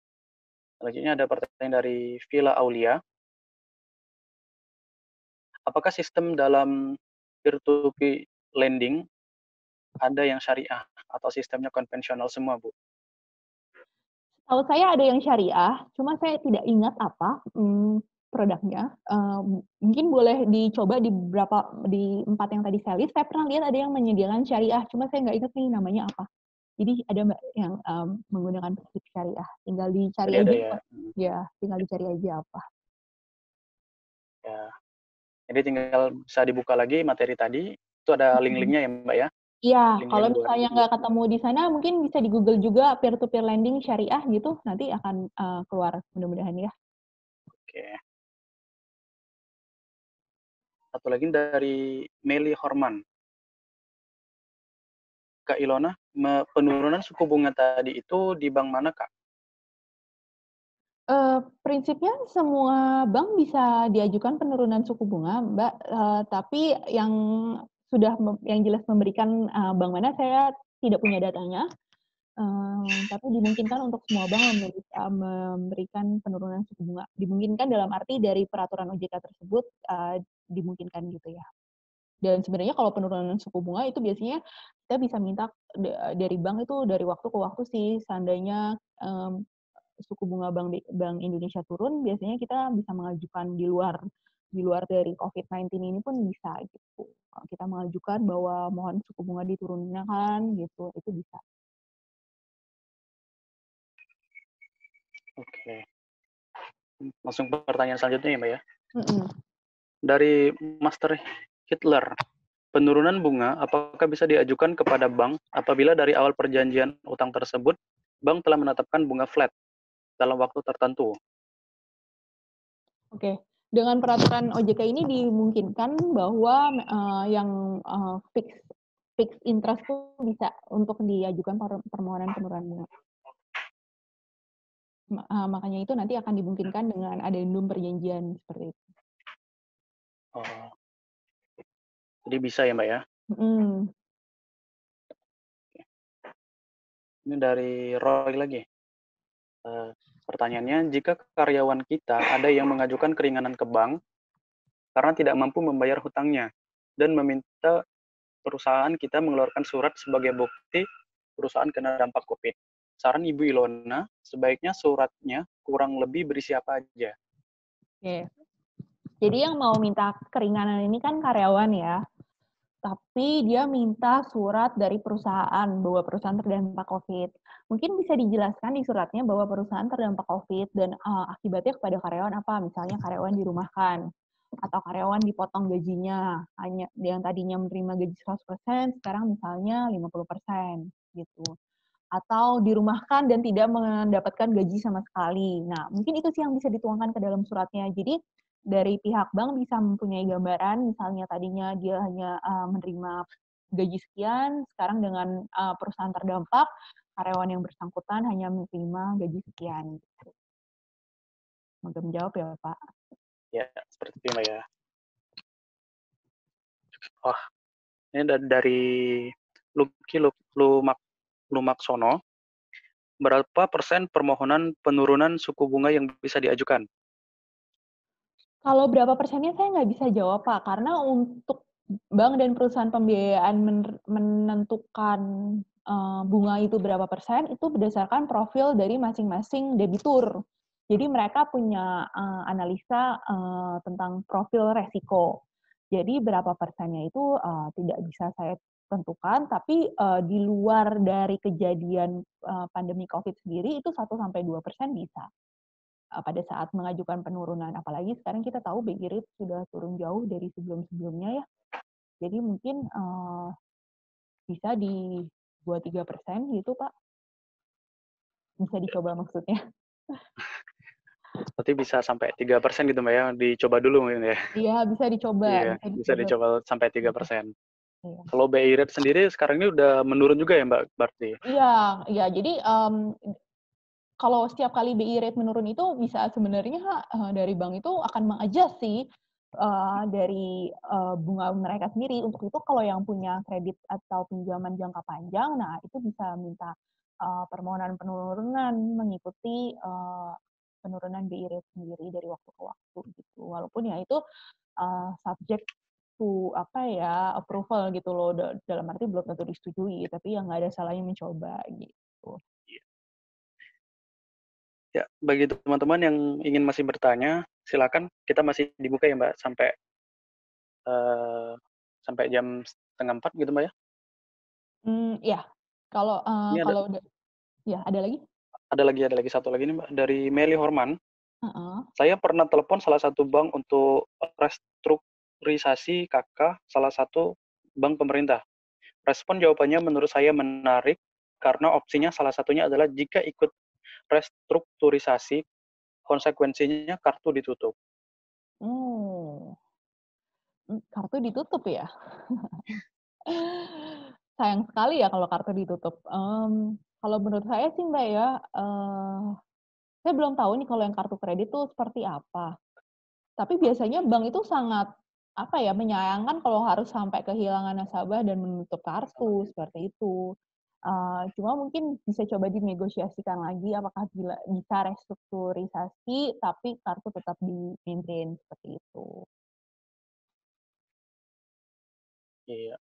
Selanjutnya ada pertanyaan dari Villa Aulia. Apakah sistem dalam peer-to-peer lending ada yang syariah atau sistemnya konvensional semua, Bu? Tahu saya ada yang syariah, cuma saya tidak ingat apa produknya. Mungkin boleh dicoba di 4 yang tadi saya list. Saya pernah lihat ada yang menyediakan syariah, cuma saya nggak ingat nih namanya apa. Jadi ada Mbak yang menggunakan prinsip syariah. Tinggal dicari Tadi ada aja, ya. ya tinggal dicari aja apa. Ya. Jadi tinggal bisa dibuka lagi materi tadi. Itu ada link-linknya ya, Mbak ya? Iya, Link kalau yang buat misalnya nggak ketemu di sana, mungkin bisa di Google juga peer-to-peer lending syariah gitu, nanti akan keluar mudah-mudahan ya. Oke. Satu lagi dari Meli Horman. Kak Ilona, penurunan suku bunga tadi itu di bank mana, Kak? Prinsipnya semua bank bisa diajukan penurunan suku bunga, Mbak, tapi yang jelas memberikan bank mana saya tidak punya datanya. Tapi dimungkinkan untuk semua bank memberikan penurunan suku bunga. Dimungkinkan dalam arti dari peraturan OJK tersebut, dimungkinkan gitu ya. Dan sebenarnya kalau penurunan suku bunga itu biasanya kita bisa minta dari bank itu dari waktu ke waktu sih. Seandainya suku bunga Bank Indonesia turun, biasanya kita bisa mengajukan di luar dari COVID-19 ini pun bisa gitu. Kalau kita mengajukan bahwa mohon suku bunga diturunkan gitu, itu bisa. Oke. Langsung pertanyaan selanjutnya ya, Mbak ya. Mm-mm. Dari Master Hitler, penurunan bunga apakah bisa diajukan kepada bank apabila dari awal perjanjian utang tersebut bank telah menetapkan bunga flat dalam waktu tertentu? Oke. Dengan peraturan OJK ini dimungkinkan bahwa yang fix interest itu bisa untuk diajukan permohonan penurunan bunga. Makanya itu nanti akan dimungkinkan dengan adendum perjanjian seperti itu. Oh, jadi bisa ya Mbak ya? Mm. Ini dari Roy lagi. Pertanyaannya, jika karyawan kita ada yang mengajukan keringanan ke bank karena tidak mampu membayar hutangnya dan meminta perusahaan kita mengeluarkan surat sebagai bukti perusahaan kena dampak COVID. Saran Ibu Ilona, sebaiknya suratnya kurang lebih berisi apa aja? Oke. Jadi yang mau minta keringanan ini kan karyawan ya, tapi dia minta surat dari perusahaan bahwa perusahaan terdampak COVID. Mungkin bisa dijelaskan di suratnya bahwa perusahaan terdampak COVID dan akibatnya kepada karyawan apa? Misalnya karyawan dirumahkan atau karyawan dipotong gajinya, hanya yang tadinya menerima gaji 100%, sekarang misalnya 50% gitu. Atau dirumahkan dan tidak mendapatkan gaji sama sekali. Nah, mungkin itu sih yang bisa dituangkan ke dalam suratnya. Jadi dari pihak bank bisa mempunyai gambaran, misalnya tadinya dia hanya menerima gaji sekian, sekarang dengan perusahaan terdampak, karyawan yang bersangkutan hanya menerima gaji sekian. Gitu. Semoga menjawab ya, Pak. Ya, seperti itu Mbak ya. Oh, ini dari Luki Lumaksono. Berapa persen permohonan penurunan suku bunga yang bisa diajukan? Kalau berapa persennya saya nggak bisa jawab, Pak. Karena untuk bank dan perusahaan pembiayaan menentukan bunga itu berapa persen, itu berdasarkan profil dari masing-masing debitur. Jadi mereka punya analisa tentang profil resiko. Jadi berapa persennya itu tidak bisa saya tentukan, tapi di luar dari kejadian pandemi COVID sendiri itu 1-2% bisa pada saat mengajukan penurunan. Apalagi sekarang kita tahu BI rate sudah turun jauh dari sebelum-sebelumnya ya. Jadi mungkin bisa di 2-3% gitu, Pak. Bisa dicoba maksudnya. Berarti bisa sampai 3% gitu Mbak ya, dicoba dulu mungkin ya. Iya, bisa dicoba. Iya, bisa dicoba sampai 3%. Iya. Kalau BI rate sendiri sekarang ini udah menurun juga ya Mbak berarti? Iya, iya. Jadi kalau setiap kali BI rate menurun itu bisa sebenarnya dari bank itu akan mengadjust sih dari bunga mereka sendiri. Untuk itu kalau yang punya kredit atau pinjaman jangka panjang, nah itu bisa minta permohonan penurunan mengikuti penurunan BI rate sendiri dari waktu ke waktu gitu. Walaupun ya itu subject to apa ya approval gitu loh, dalam arti belum tentu disetujui, tapi yang nggak ada salahnya mencoba gitu. Ya, bagi teman-teman yang ingin masih bertanya, silakan, kita masih dibuka ya Mbak sampai jam 3:30 gitu Mbak ya. Ya, kalau Ini kalau udah ya ada lagi? ada lagi satu lagi nih Mbak, dari Meli Horman. Heeh. Saya pernah telepon salah satu bank untuk restrukturisasi KK salah satu bank pemerintah. Respon jawabannya menurut saya menarik karena opsinya salah satunya adalah jika ikut restrukturisasi, konsekuensinya kartu ditutup. Oh, kartu ditutup ya? Sayang sekali ya kalau kartu ditutup. Kalau menurut saya sih Mbak ya, saya belum tahu nih kalau yang kartu kredit tuh seperti apa. Tapi biasanya bank itu sangat, apa ya, menyayangkan kalau harus sampai kehilangan nasabah dan menutup kartu, seperti itu. Cuma mungkin bisa coba dinegosiasikan lagi apakah bisa restrukturisasi tapi kartu tetap di-maintain seperti itu. Iya.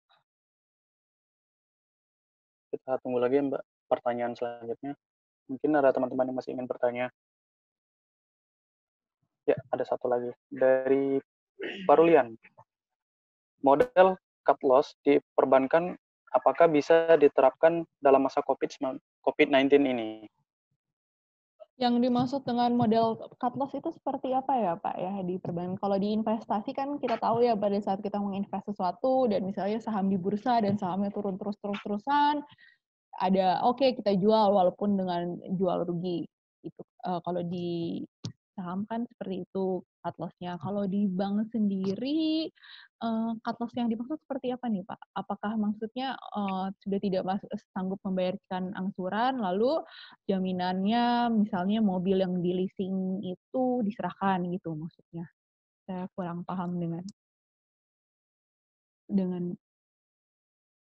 Kita tunggu lagi Mbak pertanyaan selanjutnya. Mungkin ada teman-teman yang masih ingin bertanya. Ya, ada satu lagi. Dari Parulian. Model cut loss di perbankan apakah bisa diterapkan dalam masa COVID-19 ini? Yang dimaksud dengan model cut loss itu seperti apa ya Pak ya di perbankan? Kalau di investasi kan kita tahu ya pada saat kita menginvest sesuatu dan misalnya saham di bursa dan sahamnya turun terus-terusan, ada kita jual walaupun dengan jual rugi itu. Kalau di saham kan seperti itu cut loss-nya. Kalau di bank sendiri cut loss yang dimaksud seperti apa nih Pak? Apakah maksudnya sudah tidak sanggup membayarkan angsuran lalu jaminannya misalnya mobil yang di leasing itu diserahkan gitu maksudnya? Saya kurang paham dengan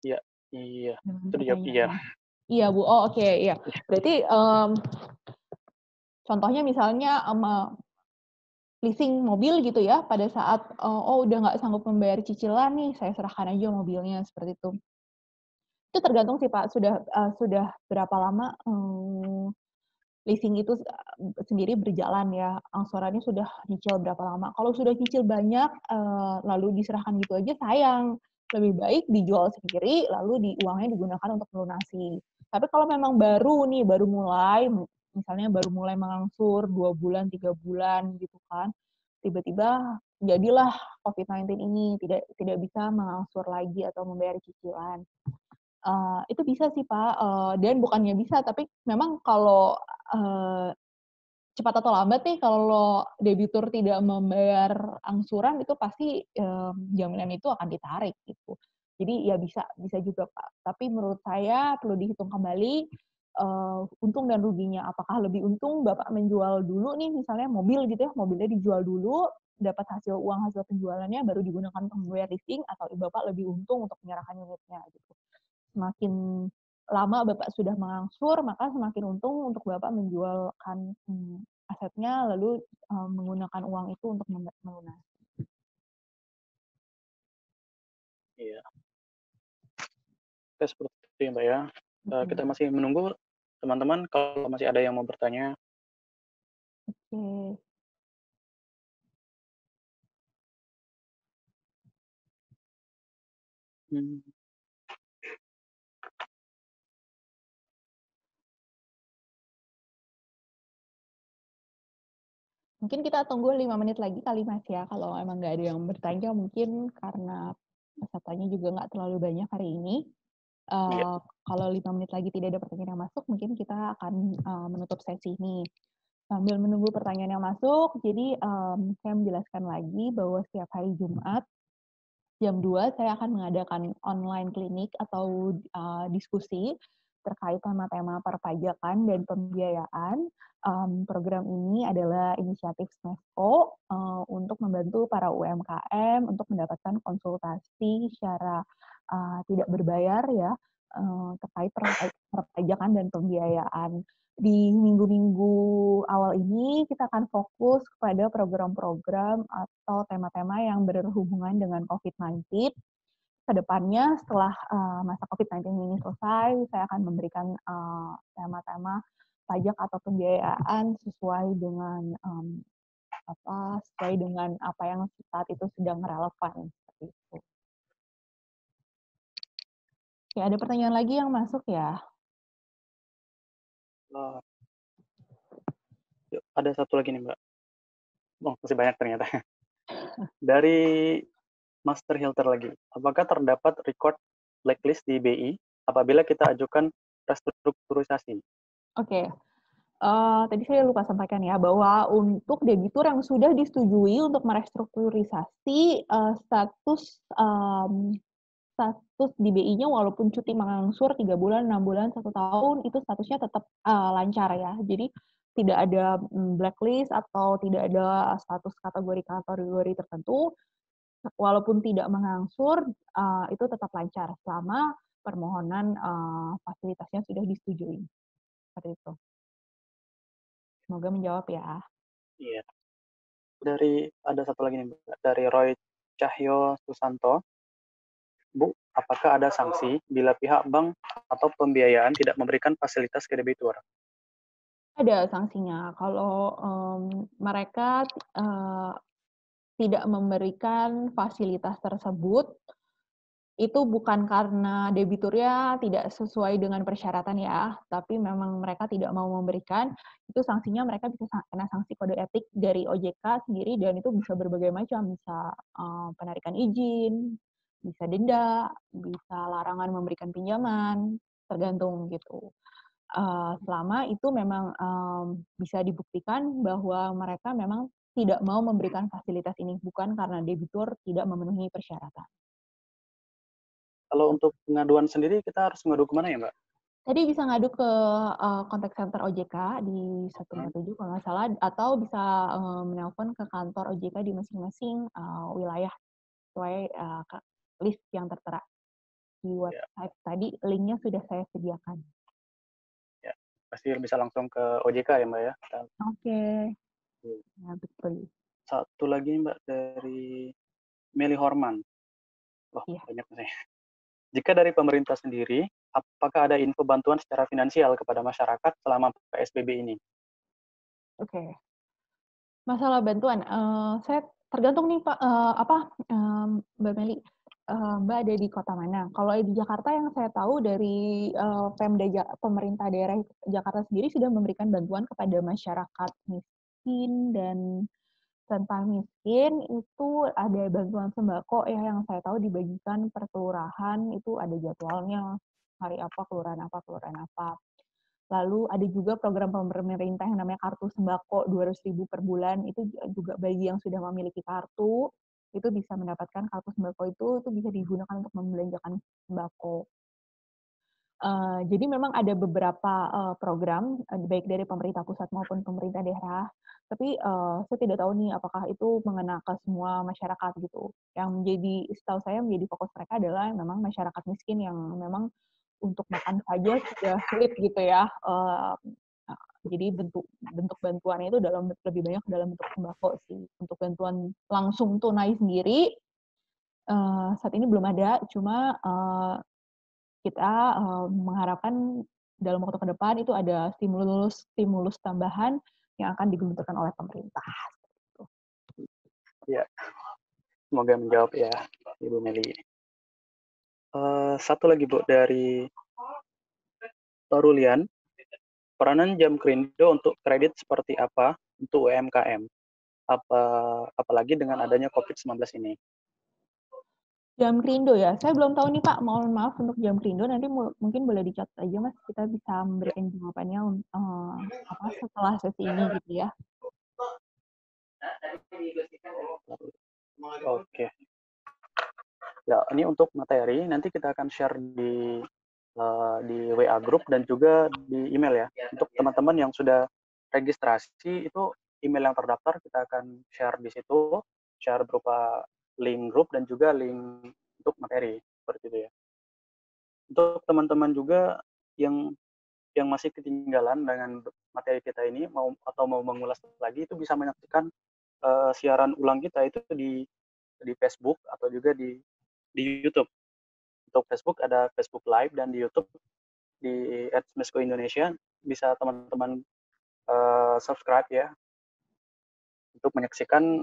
Iya, iya. Itu dijawab iya. pertanyaannya. Iya Bu, oke, iya. Berarti contohnya misalnya leasing mobil gitu ya, pada saat udah nggak sanggup membayar cicilan nih, saya serahkan aja mobilnya seperti itu. Itu tergantung sih Pak, sudah berapa lama leasing itu sendiri berjalan ya, angsurannya sudah nyicil berapa lama. Kalau sudah nyicil banyak lalu diserahkan gitu aja sayang. Lebih baik dijual sendiri lalu uangnya digunakan untuk melunasi. Tapi kalau memang baru mulai, misalnya baru mulai mengangsur 2 bulan, 3 bulan gitu kan, tiba-tiba jadilah COVID-19 ini tidak bisa mengangsur lagi atau membayar cicilan. Itu bisa sih Pak, dan bukannya bisa, tapi memang kalau cepat atau lambat nih kalau debitur tidak membayar angsuran itu pasti jaminan itu akan ditarik gitu. Jadi ya bisa juga Pak. Tapi menurut saya perlu dihitung kembali untung dan ruginya. Apakah lebih untung Bapak menjual dulu nih misalnya mobil gitu ya, mobilnya dijual dulu, dapat uang hasil penjualannya baru digunakan untuk membayar leasing atau Bapak lebih untung untuk menyerahkan unitnya gitu. Semakin lama Bapak sudah mengangsur, maka semakin untung untuk Bapak menjualkan asetnya, lalu menggunakan uang itu untuk melunasi. Iya. Oke, seperti itu ya Mbak ya. Kita masih menunggu teman-teman kalau masih ada yang mau bertanya. Oke. Mungkin kita tunggu 5 menit lagi kali Mas ya, kalau emang nggak ada yang bertanya mungkin karena pesertanya juga nggak terlalu banyak hari ini. Iya. Kalau 5 menit lagi tidak ada pertanyaan yang masuk, mungkin kita akan menutup sesi ini. Sambil menunggu pertanyaan yang masuk, jadi saya menjelaskan lagi bahwa setiap hari Jumat jam 2 saya akan mengadakan online klinik atau diskusi terkait tema-tema perpajakan dan pembiayaan. Program ini adalah inisiatif SMESCO untuk membantu para UMKM untuk mendapatkan konsultasi secara tidak berbayar ya terkait perpajakan dan pembiayaan. Di minggu-minggu awal ini kita akan fokus kepada program-program atau tema-tema yang berhubungan dengan COVID-19. Kedepannya setelah masa COVID-19 ini selesai, saya akan memberikan tema-tema pajak atau pembiayaan sesuai dengan apa yang saat itu sedang relevan seperti itu. Oke, ada pertanyaan lagi yang masuk ya? Ada satu lagi nih Mbak. Masih banyak ternyata. Dari Master Hilter lagi. Apakah terdapat record blacklist di BI apabila kita ajukan restrukturisasi? Oke. Tadi saya lupa sampaikan ya, bahwa untuk debitur yang sudah disetujui untuk merestrukturisasi status di BI-nya walaupun cuti mengangsur 3 bulan, 6 bulan, 1 tahun, itu statusnya tetap lancar ya. Jadi tidak ada blacklist atau tidak ada status kategori tertentu, walaupun tidak mengangsur, itu tetap lancar selama permohonan fasilitasnya sudah disetujui. Seperti itu. Semoga menjawab ya. Iya. Ada satu lagi nih, Mbak, dari Roy Cahyo Susanto. Bu, apakah ada sanksi bila pihak bank atau pembiayaan tidak memberikan fasilitas ke debitur? Ada sanksinya. Kalau mereka tidak memberikan fasilitas tersebut, itu bukan karena debiturnya tidak sesuai dengan persyaratan ya, tapi memang mereka tidak mau memberikan, itu sanksinya mereka bisa kena sanksi kode etik dari OJK sendiri, dan itu bisa berbagai macam, bisa penarikan izin, bisa denda, bisa larangan memberikan pinjaman, tergantung gitu. Selama itu memang bisa dibuktikan bahwa mereka memang tidak mau memberikan fasilitas ini, bukan karena debitur tidak memenuhi persyaratan. Kalau untuk pengaduan sendiri, kita harus ngadu kemana ya, Mbak? Tadi bisa ngadu ke kontak center OJK di 147 kalau nggak salah, atau bisa menelpon ke kantor OJK di masing-masing wilayah sesuai list yang tertera di Ya, website tadi. Linknya sudah saya sediakan. ya. Pasti bisa langsung ke OJK ya, Mbak ya? Oke, ya betul. Satu lagi, Mbak, dari Meli Horman. Wah, Iya, banyak nih. Jika dari pemerintah sendiri, apakah ada info bantuan secara finansial kepada masyarakat selama PSBB ini? oke. Masalah bantuan, saya tergantung nih Pak, Mbak Meli, Mbak ada di kota mana? Kalau di Jakarta yang saya tahu dari pemerintah daerah Jakarta sendiri sudah memberikan bantuan kepada masyarakat miskin dan rentan miskin, itu ada bantuan sembako ya yang saya tahu dibagikan per kelurahan, itu ada jadwalnya, hari apa, kelurahan apa, kelurahan apa. Lalu ada juga program pemerintah yang namanya Kartu Sembako 200.000 per bulan, itu juga bagi yang sudah memiliki kartu, itu bisa mendapatkan kartu sembako itu bisa digunakan untuk membelanjakan sembako. Jadi memang ada beberapa program, baik dari pemerintah pusat maupun pemerintah daerah, tapi saya tidak tahu nih apakah itu mengena ke semua masyarakat gitu. Yang menjadi, setahu saya menjadi fokus mereka adalah memang masyarakat miskin yang memang untuk makan saja sudah sulit gitu ya. Jadi bentuk bentuk bantuannya itu lebih banyak dalam bentuk sembako sih. Untuk bantuan langsung tunai sendiri saat ini belum ada, cuma kita mengharapkan dalam waktu ke depan itu ada stimulus tambahan yang akan digelontorkan oleh pemerintah. Ya, semoga menjawab ya, Ibu Meli. Satu lagi, Bu, dari Torulian. Peranan Jam Krindo untuk kredit seperti apa untuk UMKM? Apalagi dengan adanya COVID-19 ini. Jam Krindo ya, saya belum tahu nih Pak, mohon maaf untuk Jam Krindo, nanti mungkin boleh dicatat aja Mas, kita bisa memberikan jawabannya setelah sesi ini gitu ya. Oke. Ya, ini untuk materi nanti kita akan share di WA group dan juga di email ya. Untuk teman-teman yang sudah registrasi itu email yang terdaftar kita akan share di situ, share berupa link grup dan juga link untuk materi seperti itu ya. Untuk teman-teman juga yang masih ketinggalan dengan materi kita ini mau mengulas lagi itu bisa menyaksikan siaran ulang kita itu di Facebook atau juga di YouTube. Untuk Facebook ada Facebook Live dan di YouTube di @smesco_indonesia bisa teman-teman subscribe ya untuk menyaksikan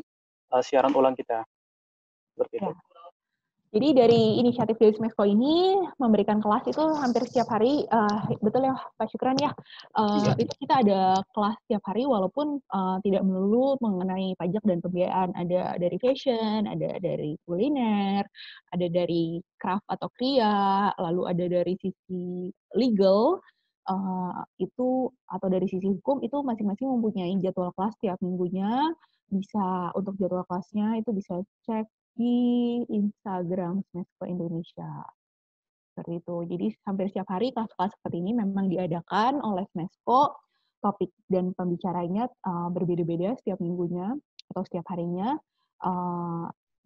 siaran ulang kita seperti itu. Ya. Jadi dari inisiatif dari Smesco ini memberikan kelas itu hampir setiap hari, betul ya Pak Syukran ya, itu kita ada kelas setiap hari walaupun tidak melulu mengenai pajak dan pembiayaan, ada dari fashion, ada dari kuliner, ada dari craft atau kria, lalu ada dari sisi legal, itu atau dari sisi hukum itu masing-masing mempunyai jadwal kelas setiap minggunya. Bisa untuk jadwal kelasnya itu bisa cek di Instagram Smesco Indonesia. Seperti itu. Jadi hampir setiap hari kelas-kelas seperti ini memang diadakan oleh Smesco. Topik dan pembicaranya berbeda-beda setiap minggunya atau setiap harinya.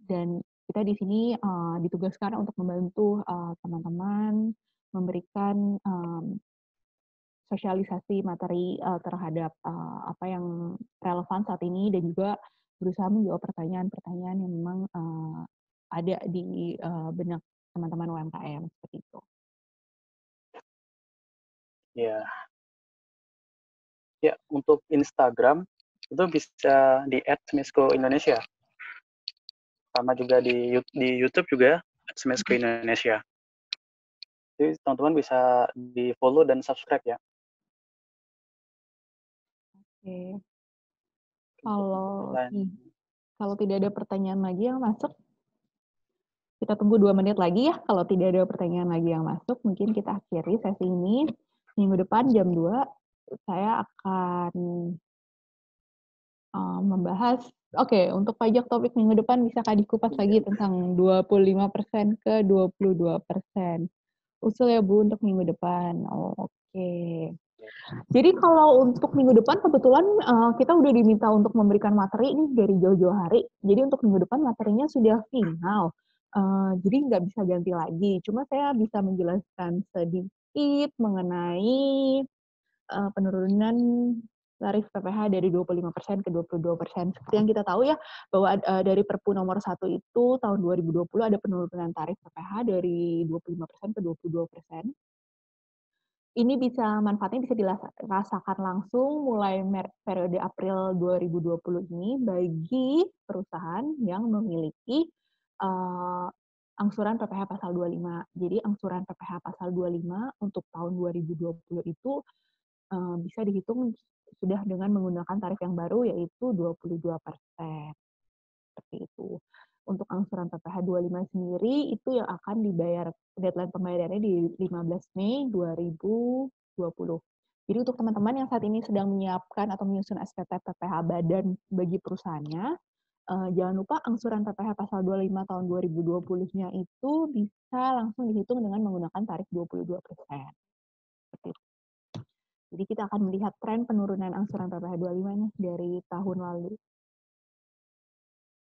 Dan kita di sini ditugaskan untuk membantu teman-teman memberikan sosialisasi materi terhadap apa yang relevan saat ini dan juga berusaha menjawab pertanyaan-pertanyaan yang memang ada di benak teman-teman UMKM seperti itu. Ya, ya untuk Instagram itu bisa di @smesco_indonesia. Sama juga di YouTube juga @smesco_indonesia. Jadi teman-teman bisa di follow dan subscribe ya. Oke. Untuk Kalau tidak ada pertanyaan lagi yang masuk, kita tunggu 2 menit lagi ya. Kalau tidak ada pertanyaan lagi yang masuk, mungkin kita akhiri sesi ini. Minggu depan jam 2, saya akan membahas, untuk pajak topik minggu depan bisakah dikupas lagi tentang 25% ke 22%. Usul ya Bu untuk minggu depan. Oke. Jadi kalau untuk minggu depan kebetulan kita udah diminta untuk memberikan materi ini dari jauh-jauh hari. Jadi untuk minggu depan materinya sudah final. Jadi nggak bisa ganti lagi. Cuma saya bisa menjelaskan sedikit mengenai penurunan tarif PPh dari 25% ke 22%. Seperti yang kita tahu ya, bahwa dari Perpu nomor 1 itu tahun 2020 ada penurunan tarif PPh dari 25% ke 22%. Ini manfaatnya bisa dirasakan langsung mulai periode April 2020 ini bagi perusahaan yang memiliki angsuran PPh pasal 25. Jadi angsuran PPh pasal 25 untuk tahun 2020 itu bisa dihitung sudah dengan menggunakan tarif yang baru yaitu 22%. Seperti itu. Untuk angsuran PPh 25 sendiri itu yang akan dibayar, deadline pembayarannya di 15 Mei 2020. Jadi untuk teman-teman yang saat ini sedang menyiapkan atau menyusun SPT PPh badan bagi perusahaannya, jangan lupa angsuran PPh pasal 25 tahun 2020-nya itu bisa langsung dihitung dengan menggunakan tarif 22%. Seperti itu. Jadi kita akan melihat tren penurunan angsuran PPh 25 nih dari tahun lalu.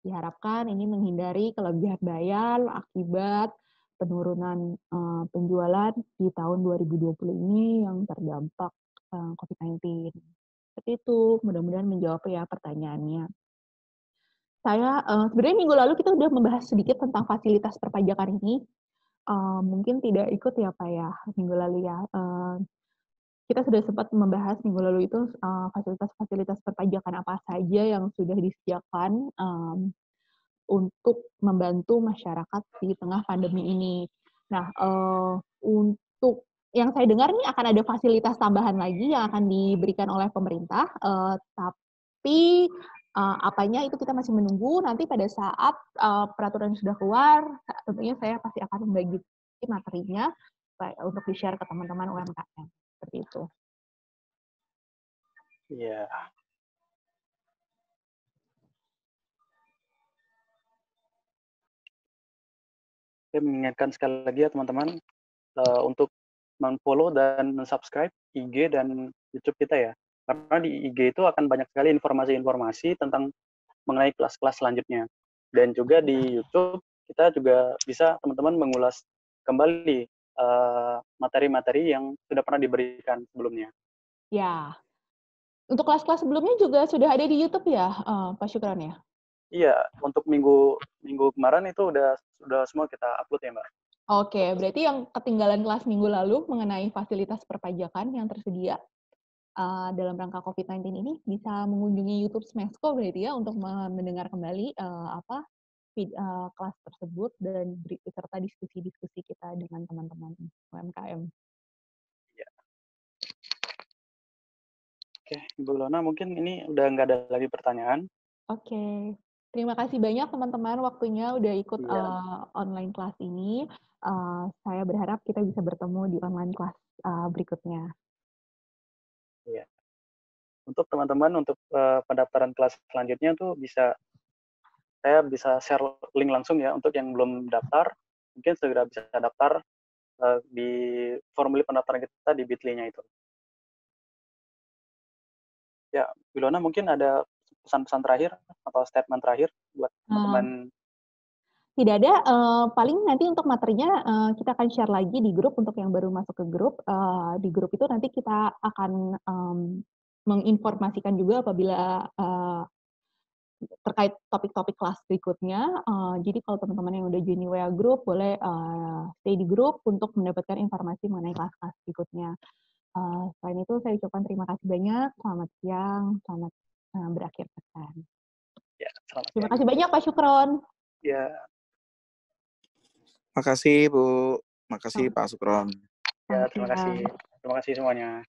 Diharapkan ini menghindari kelebihan bayar akibat penurunan penjualan di tahun 2020 ini yang terdampak COVID-19. Seperti itu, mudah-mudahan menjawab ya pertanyaannya. Saya sebenarnya minggu lalu kita sudah membahas sedikit tentang fasilitas perpajakan ini. Mungkin tidak ikut ya Pak ya minggu lalu ya. Kita sudah sempat membahas minggu lalu itu fasilitas-fasilitas perpajakan apa saja yang sudah disediakan untuk membantu masyarakat di tengah pandemi ini. Nah, untuk yang saya dengar nih akan ada fasilitas tambahan lagi yang akan diberikan oleh pemerintah, tapi apanya itu kita masih menunggu. Nanti pada saat peraturan sudah keluar, tentunya saya pasti akan membagi materinya untuk di-share ke teman-teman UMKM. Seperti itu. Iya. Saya mengingatkan sekali lagi ya teman-teman untuk men-follow dan men-subscribe IG dan YouTube kita ya. Karena di IG itu akan banyak sekali informasi-informasi tentang mengenai kelas-kelas selanjutnya. Dan juga di YouTube kita juga bisa teman-teman mengulas kembali materi-materi yang sudah pernah diberikan sebelumnya. Ya. Untuk kelas-kelas sebelumnya juga sudah ada di YouTube ya, Pak Syukron ya? Iya, untuk minggu kemarin itu sudah semua kita upload ya, Mbak. Oke, berarti yang ketinggalan kelas minggu lalu mengenai fasilitas perpajakan yang tersedia dalam rangka COVID-19 ini bisa mengunjungi YouTube Smesco berarti ya untuk mendengar kembali kelas tersebut dan serta diskusi-diskusi kita dengan teman-teman UMKM. Ya. Oke, Ibu Lona mungkin ini udah nggak ada lagi pertanyaan. Oke, terima kasih banyak teman-teman waktunya udah ikut online kelas ini. Saya berharap kita bisa bertemu di online kelas berikutnya. Iya. Untuk teman-teman untuk pendaftaran kelas selanjutnya tuh saya bisa share link langsung ya untuk yang belum daftar, mungkin segera bisa daftar di formulir pendaftaran kita di Bitly-nya itu. Ya, Bilona mungkin ada pesan-pesan terakhir atau statement terakhir buat teman-teman. Tidak ada, paling nanti untuk materinya kita akan share lagi di grup untuk yang baru masuk ke grup. Di grup itu nanti kita akan menginformasikan juga apabila terkait topik-topik kelas berikutnya. Jadi kalau teman-teman yang udah join di WA group boleh stay di grup untuk mendapatkan informasi mengenai kelas-kelas berikutnya. Selain itu saya ucapkan terima kasih banyak. Selamat siang, selamat berakhir pekan. Ya, selamat Terima siang. kasih banyak Pak Syukron. Ya. Makasih Bu, makasih Pak Sukron. Ya, terima kasih. Terima kasih semuanya.